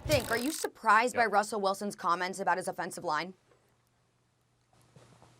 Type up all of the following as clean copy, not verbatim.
think? Are you surprised by Russell Wilson's comments about his offensive line?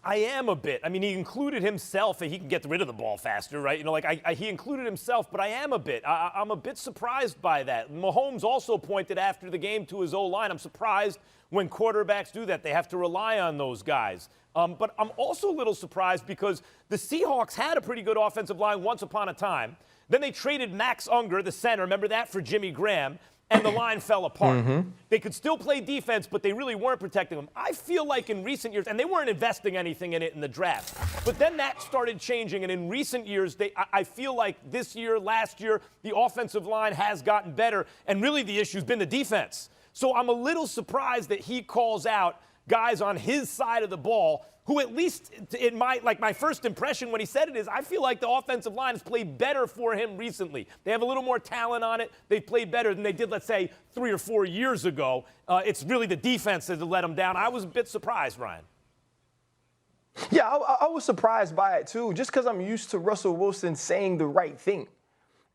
I am a bit. I mean, he included himself, and he can get rid of the ball faster, right? You know, like he included himself, but I am a bit. I'm a bit surprised by that. Mahomes also pointed after the game to his O-line. I'm surprised when quarterbacks do that. They have to rely on those guys. But I'm also a little surprised because the Seahawks had a pretty good offensive line once upon a time. Then they traded Max Unger, the center, remember that, for Jimmy Graham, and the line fell apart. They could still play defense, but they really weren't protecting them. I feel like in recent years, and they weren't investing anything in it in the draft, but then that started changing, and in recent years, I feel like this year, last year, the offensive line has gotten better, and really the issue's been the defense. So I'm a little surprised that he calls out guys on his side of the ball who, at least in my first impression when he said it is, I feel like the offensive line has played better for him recently. They have a little more talent on it. They've played better than they did, let's say, 3 or 4 years ago. It's really the defense that let them down. I was a bit surprised, Ryan. Yeah, I was surprised by it, too, just because I'm used to Russell Wilson saying the right thing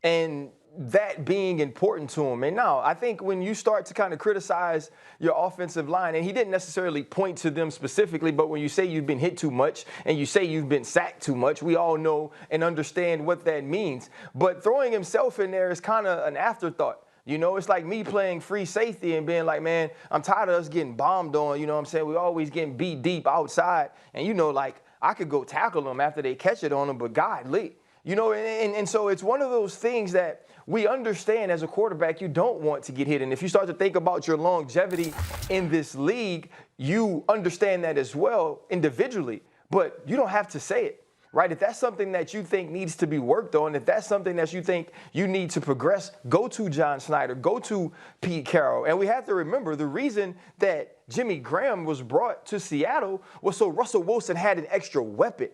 and that being important to him. And now I think when you start to kind of criticize your offensive line, and he didn't necessarily point to them specifically, but when you say you've been hit too much and you say you've been sacked too much, we all know and understand what that means. But throwing himself in there is kind of an afterthought. You know, it's like me playing free safety and being like, man, I'm tired of us getting bombed on. You know what I'm saying? We always getting beat deep outside. And, you know, like I could go tackle them after they catch it on them, but godly. You know, and so it's one of those things that we understand as a quarterback, you don't want to get hit. And if you start to think about your longevity in this league, you understand that as well individually, but you don't have to say it, right? If that's something that you think needs to be worked on, if that's something that you think you need to progress, go to John Snyder, go to Pete Carroll. And we have to remember the reason that Jimmy Graham was brought to Seattle was so Russell Wilson had an extra weapon.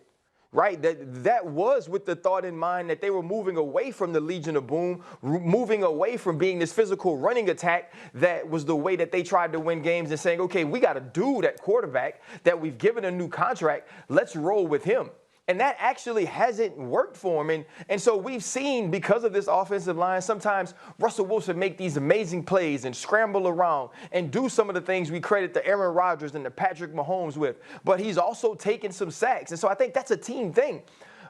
Right, that was with the thought in mind that they were moving away from the Legion of Boom, moving away from being this physical running attack that was the way that they tried to win games and saying, okay, we got a dude at quarterback that we've given a new contract. Let's roll with him. And that actually hasn't worked for him. And so we've seen, because of this offensive line, sometimes Russell Wilson make these amazing plays and scramble around and do some of the things we credit the Aaron Rodgers and the Patrick Mahomes with. But he's also taken some sacks. And so I think that's a team thing.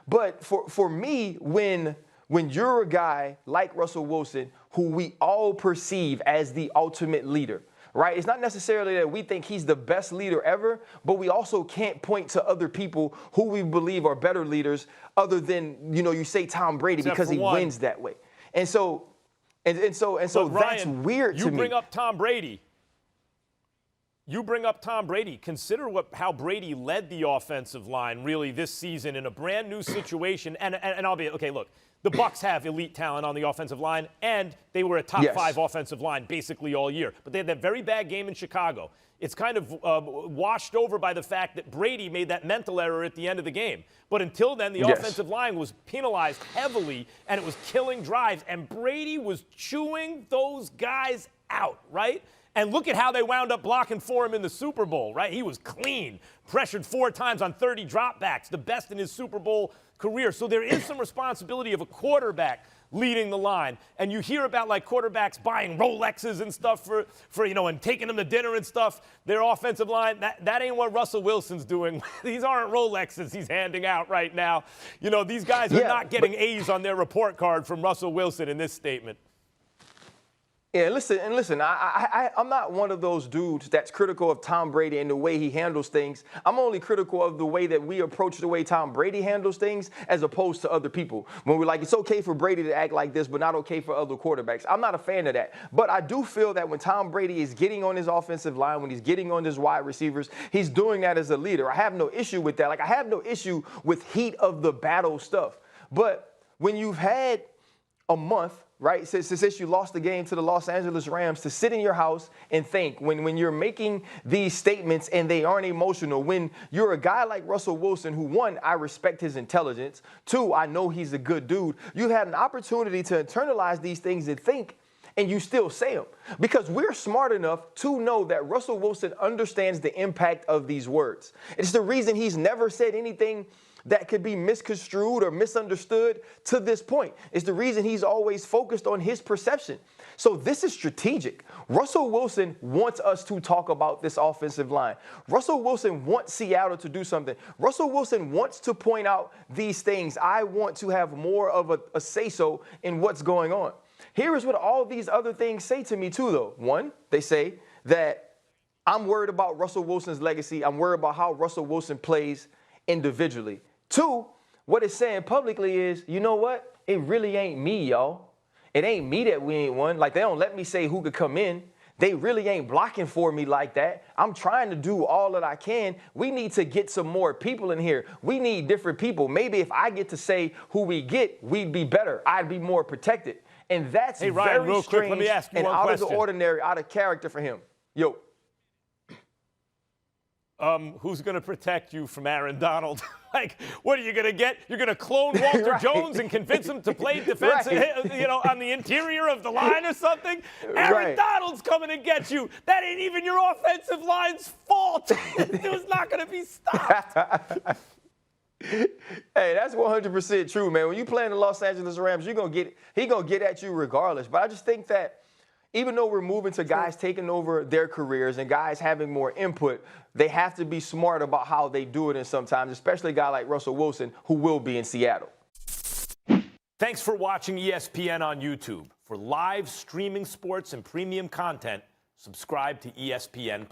But for me, when you're a guy like Russell Wilson, who we all perceive as the ultimate leader, right? It's not necessarily that we think he's the best leader ever, but we also can't point to other people who we believe are better leaders other than, you know, you say Tom Brady because he wins that way. And so that's Ryan, weird to me. You bring up Tom Brady. Consider how Brady led the offensive line really this season in a brand new situation. And I'll be, okay, look, the Bucs have elite talent on the offensive line, and they were a top 5 offensive line basically all year. But they had that very bad game in Chicago. It's kind of washed over by the fact that Brady made that mental error at the end of the game. But until then, the offensive line was penalized heavily, and it was killing drives. And Brady was chewing those guys out, right? And look at how they wound up blocking for him in the Super Bowl, right? He was clean, pressured 4 times on 30 dropbacks, the best in his Super Bowl career. So there is some responsibility of a quarterback leading the line. And you hear about like quarterbacks buying Rolexes and stuff for you know, and taking them to dinner and stuff. Their offensive line, that ain't what Russell Wilson's doing. These aren't Rolexes he's handing out right now. You know, these guys are not getting A's on their report card from Russell Wilson in this statement. Yeah, listen, I'm not one of those dudes that's critical of Tom Brady and the way he handles things. I'm only critical of the way that we approach the way Tom Brady handles things as opposed to other people. When we're like, it's okay for Brady to act like this, but not okay for other quarterbacks. I'm not a fan of that. But I do feel that when Tom Brady is getting on his offensive line, when he's getting on his wide receivers, he's doing that as a leader. I have no issue with that. Like, I have no issue with heat of the battle stuff. But when you've had a month, right, since you lost the game to the Los Angeles Rams, to sit in your house and think when you're making these statements and they aren't emotional, when you're a guy like Russell Wilson, who, 1, I respect his intelligence, 2, I know he's a good dude, you've had an opportunity to internalize these things and think, and you still say them. Because we're smart enough to know that Russell Wilson understands the impact of these words. It's the reason he's never said anything that could be misconstrued or misunderstood to this point. It's the reason he's always focused on his perception. So this is strategic. Russell Wilson wants us to talk about this offensive line. Russell Wilson wants Seattle to do something. Russell Wilson wants to point out these things. I want to have more of a say-so in what's going on. Here is what all these other things say to me too, though. One, they say that I'm worried about Russell Wilson's legacy. I'm worried about how Russell Wilson plays individually. Two, what it's saying publicly is, you know what? It really ain't me, y'all. It ain't me that we ain't won. Like, they don't let me say who could come in. They really ain't blocking for me like that. I'm trying to do all that I can. We need to get some more people in here. We need different people. Maybe if I get to say who we get, we'd be better. I'd be more protected. And that's Hey, Ryan, very real strange quick, let me ask you and one out question. of the ordinary, out of character for him. Yo. Who's going to protect you from Aaron Donald? Like, what are you going to get? You're going to clone Walter Right. Jones and convince him to play defense, Right. you know, on the interior of the line or something? Aaron Right. Donald's coming to get you. That ain't even your offensive line's fault. It was not going to be stopped. Hey, that's 100% true, man. When you play in the Los Angeles Rams, he gonna get at you regardless. But I just think that even though we're moving to guys taking over their careers and guys having more input, they have to be smart about how they do it. And sometimes, especially a guy like Russell Wilson, who will be in Seattle. Thanks for watching ESPN on YouTube. For live streaming sports and premium content, subscribe to ESPN+.